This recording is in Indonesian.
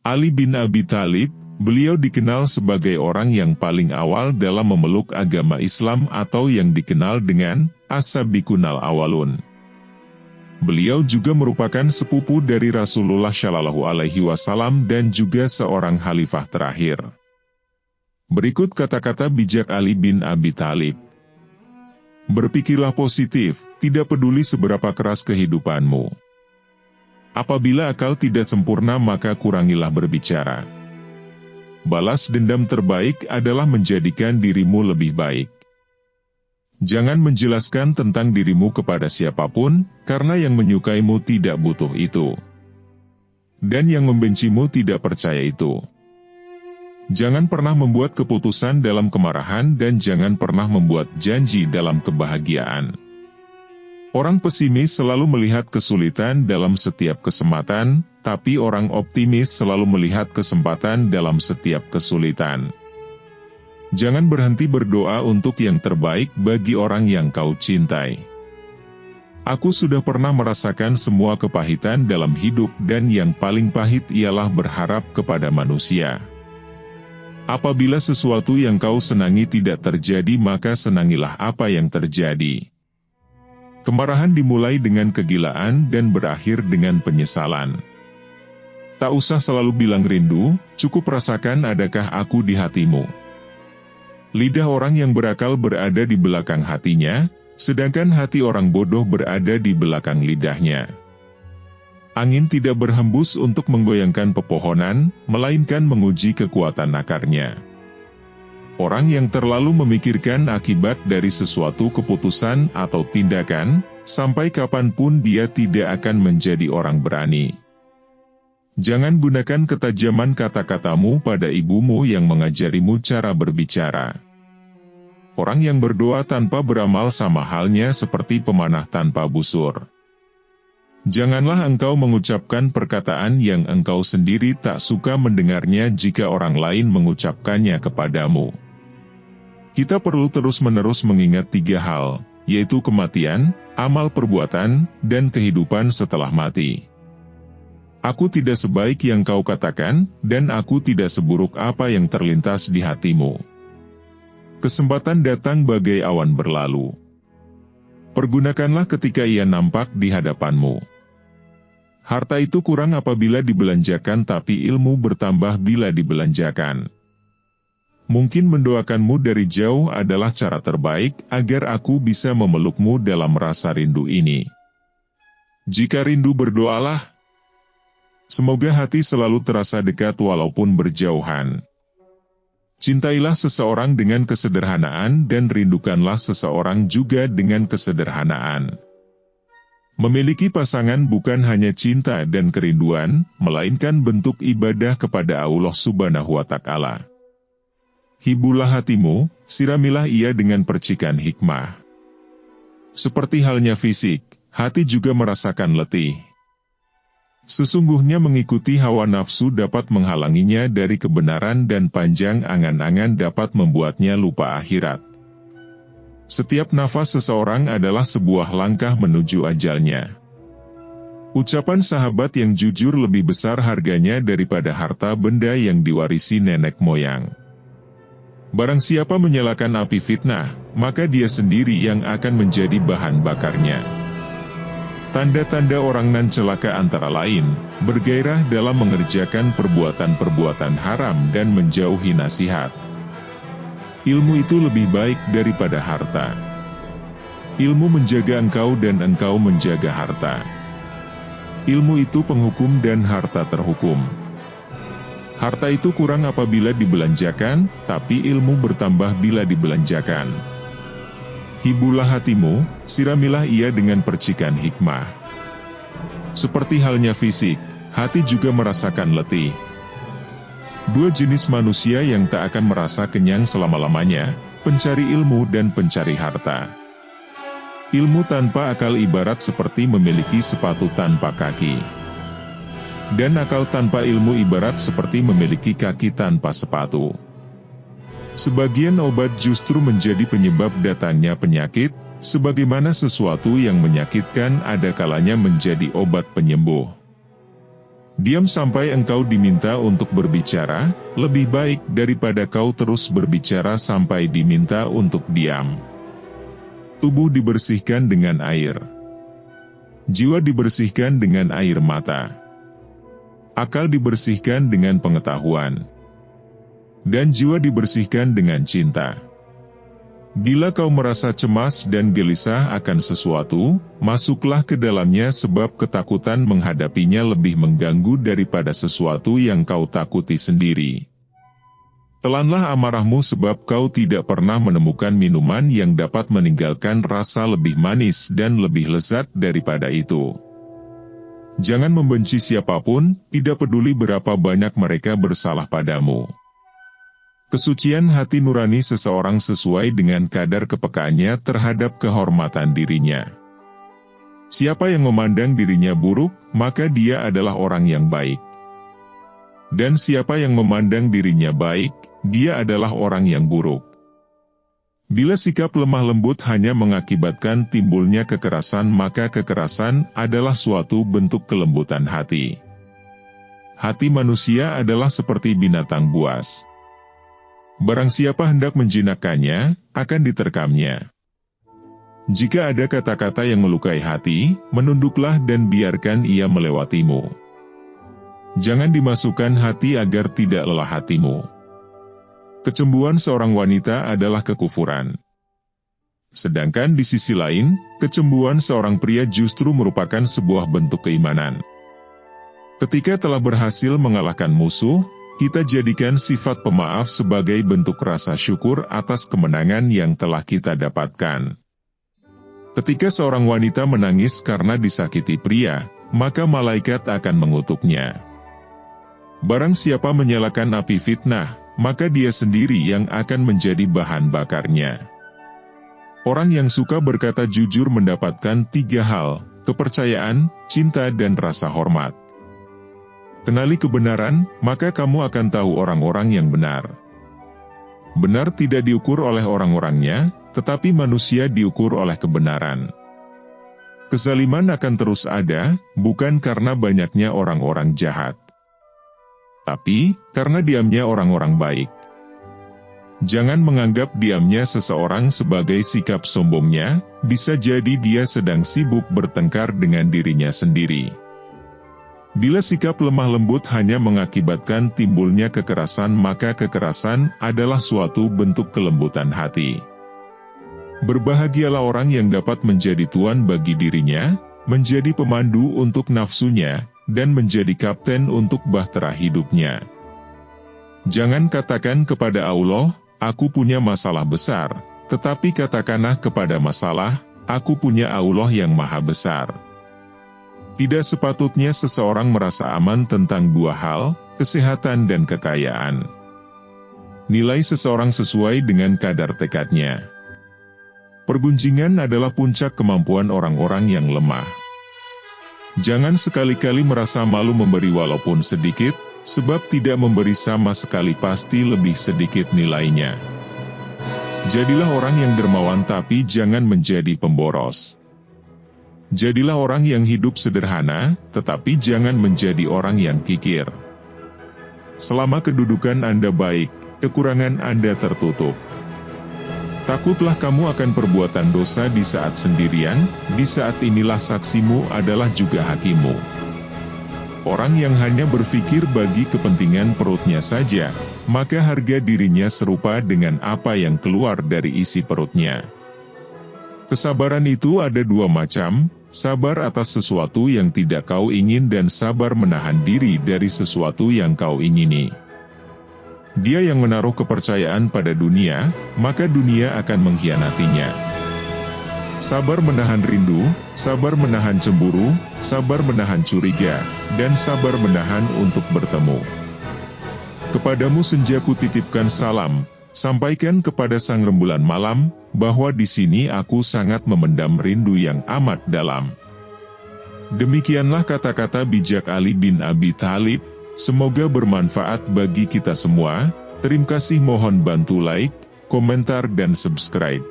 Ali bin Abi Thalib, beliau dikenal sebagai orang yang paling awal dalam memeluk agama Islam atau yang dikenal dengan As-Sabiqunal Awalun. Beliau juga merupakan sepupu dari Rasulullah Shallallahu Alaihi Wasallam dan juga seorang khalifah terakhir. Berikut kata-kata bijak Ali bin Abi Thalib. Berpikirlah positif, tidak peduli seberapa keras kehidupanmu. Apabila akal tidak sempurna maka kurangilah berbicara. Balas dendam terbaik adalah menjadikan dirimu lebih baik. Jangan menjelaskan tentang dirimu kepada siapapun, karena yang menyukaimu tidak butuh itu. Dan yang membencimu tidak percaya itu. Jangan pernah membuat keputusan dalam kemarahan dan jangan pernah membuat janji dalam kebahagiaan. Orang pesimis selalu melihat kesulitan dalam setiap kesempatan, tapi orang optimis selalu melihat kesempatan dalam setiap kesulitan. Jangan berhenti berdoa untuk yang terbaik bagi orang yang kau cintai. Aku sudah pernah merasakan semua kepahitan dalam hidup dan yang paling pahit ialah berharap kepada manusia. Apabila sesuatu yang kau senangi tidak terjadi maka senangilah apa yang terjadi. Kemarahan dimulai dengan kegilaan dan berakhir dengan penyesalan. Tak usah selalu bilang rindu, cukup rasakan adakah aku di hatimu. Lidah orang yang berakal berada di belakang hatinya, sedangkan hati orang bodoh berada di belakang lidahnya. Angin tidak berhembus untuk menggoyangkan pepohonan, melainkan menguji kekuatan akarnya. Orang yang terlalu memikirkan akibat dari sesuatu keputusan atau tindakan, sampai kapanpun dia tidak akan menjadi orang berani. Jangan gunakan ketajaman kata-katamu pada ibumu yang mengajarimu cara berbicara. Orang yang berdoa tanpa beramal sama halnya seperti pemanah tanpa busur. Janganlah engkau mengucapkan perkataan yang engkau sendiri tak suka mendengarnya jika orang lain mengucapkannya kepadamu. Kita perlu terus-menerus mengingat 3 hal, yaitu kematian, amal perbuatan, dan kehidupan setelah mati. Aku tidak sebaik yang kau katakan, dan aku tidak seburuk apa yang terlintas di hatimu. Kesempatan datang bagai awan berlalu. Pergunakanlah ketika ia nampak di hadapanmu. Harta itu kurang apabila dibelanjakan tapi ilmu bertambah bila dibelanjakan. Mungkin mendoakanmu dari jauh adalah cara terbaik agar aku bisa memelukmu dalam rasa rindu ini. Jika rindu berdoalah. Semoga hati selalu terasa dekat walaupun berjauhan. Cintailah seseorang dengan kesederhanaan dan rindukanlah seseorang juga dengan kesederhanaan. Memiliki pasangan bukan hanya cinta dan kerinduan, melainkan bentuk ibadah kepada Allah Subhanahu wa Ta'ala. Hiburlah hatimu, siramilah ia dengan percikan hikmah. Seperti halnya fisik, hati juga merasakan letih. Sesungguhnya mengikuti hawa nafsu dapat menghalanginya dari kebenaran dan panjang angan-angan dapat membuatnya lupa akhirat. Setiap nafas seseorang adalah sebuah langkah menuju ajalnya. Ucapan sahabat yang jujur lebih besar harganya daripada harta benda yang diwarisi nenek moyang. Barang siapa menyalakan api fitnah, maka dia sendiri yang akan menjadi bahan bakarnya. Tanda-tanda orang nan celaka antara lain, bergairah dalam mengerjakan perbuatan-perbuatan haram dan menjauhi nasihat. Ilmu itu lebih baik daripada harta. Ilmu menjaga engkau dan engkau menjaga harta. Ilmu itu penghukum dan harta terhukum. Harta itu kurang apabila dibelanjakan, tapi ilmu bertambah bila dibelanjakan. Hiburlah hatimu, siramilah ia dengan percikan hikmah. Seperti halnya fisik, hati juga merasakan letih. 2 jenis manusia yang tak akan merasa kenyang selama-lamanya, pencari ilmu dan pencari harta. Ilmu tanpa akal ibarat seperti memiliki sepatu tanpa kaki. Dan akal tanpa ilmu ibarat seperti memiliki kaki tanpa sepatu. Sebagian obat justru menjadi penyebab datangnya penyakit, sebagaimana sesuatu yang menyakitkan ada kalanya menjadi obat penyembuh. Diam sampai engkau diminta untuk berbicara, lebih baik daripada kau terus berbicara sampai diminta untuk diam. Tubuh dibersihkan dengan air. Jiwa dibersihkan dengan air mata. Akal dibersihkan dengan pengetahuan. Dan jiwa dibersihkan dengan cinta. Bila kau merasa cemas dan gelisah akan sesuatu, masuklah ke dalamnya sebab ketakutan menghadapinya lebih mengganggu daripada sesuatu yang kau takuti sendiri. Telanlah amarahmu sebab kau tidak pernah menemukan minuman yang dapat meninggalkan rasa lebih manis dan lebih lezat daripada itu. Jangan membenci siapapun, tidak peduli berapa banyak mereka bersalah padamu. Kesucian hati nurani seseorang sesuai dengan kadar kepekaannya terhadap kehormatan dirinya. Siapa yang memandang dirinya buruk, maka dia adalah orang yang baik. Dan siapa yang memandang dirinya baik, dia adalah orang yang buruk. Bila sikap lemah lembut hanya mengakibatkan timbulnya kekerasan, maka kekerasan adalah suatu bentuk kelembutan hati. Hati manusia adalah seperti binatang buas. Barang siapa hendak menjinakkannya, akan diterkamnya. Jika ada kata-kata yang melukai hati, menunduklah dan biarkan ia melewatimu. Jangan dimasukkan hati agar tidak lelah hatimu. Kecemburuan seorang wanita adalah kekufuran. Sedangkan di sisi lain, kecemburuan seorang pria justru merupakan sebuah bentuk keimanan. Ketika telah berhasil mengalahkan musuh, kita jadikan sifat pemaaf sebagai bentuk rasa syukur atas kemenangan yang telah kita dapatkan. Ketika seorang wanita menangis karena disakiti pria, maka malaikat akan mengutuknya. Barang siapa menyalakan api fitnah, maka dia sendiri yang akan menjadi bahan bakarnya. Orang yang suka berkata jujur mendapatkan 3 hal: kepercayaan, cinta dan rasa hormat. Kenali kebenaran, maka kamu akan tahu orang-orang yang benar. Benar tidak diukur oleh orang-orangnya, tetapi manusia diukur oleh kebenaran. Kezaliman akan terus ada, bukan karena banyaknya orang-orang jahat, tapi karena diamnya orang-orang baik. Jangan menganggap diamnya seseorang sebagai sikap sombongnya, bisa jadi dia sedang sibuk bertengkar dengan dirinya sendiri. Bila sikap lemah lembut hanya mengakibatkan timbulnya kekerasan, maka kekerasan adalah suatu bentuk kelembutan hati. Berbahagialah orang yang dapat menjadi tuan bagi dirinya, menjadi pemandu untuk nafsunya, dan menjadi kapten untuk bahtera hidupnya. Jangan katakan kepada Allah, aku punya masalah besar, tetapi katakanlah kepada masalah, aku punya Allah yang maha besar. Tidak sepatutnya seseorang merasa aman tentang 2 hal, kesehatan dan kekayaan. Nilai seseorang sesuai dengan kadar tekadnya. Pergunjingan adalah puncak kemampuan orang-orang yang lemah. Jangan sekali-kali merasa malu memberi walaupun sedikit, sebab tidak memberi sama sekali pasti lebih sedikit nilainya. Jadilah orang yang dermawan tapi jangan menjadi pemboros. Jadilah orang yang hidup sederhana, tetapi jangan menjadi orang yang kikir. Selama kedudukan Anda baik, kekurangan Anda tertutup. Takutlah kamu akan perbuatan dosa di saat sendirian, di saat inilah saksimu adalah juga hakimu. Orang yang hanya berpikir bagi kepentingan perutnya saja, maka harga dirinya serupa dengan apa yang keluar dari isi perutnya. Kesabaran itu ada 2 macam, sabar atas sesuatu yang tidak kau ingin dan sabar menahan diri dari sesuatu yang kau ingini. Dia yang menaruh kepercayaan pada dunia, maka dunia akan mengkhianatinya. Sabar menahan rindu, sabar menahan cemburu, sabar menahan curiga, dan sabar menahan untuk bertemu. Kepadamu senja kutitipkan salam, sampaikan kepada sang rembulan malam, bahwa di sini aku sangat memendam rindu yang amat dalam. Demikianlah kata-kata bijak Ali bin Abi Thalib, semoga bermanfaat bagi kita semua. Terima kasih, mohon bantu like, komentar dan subscribe.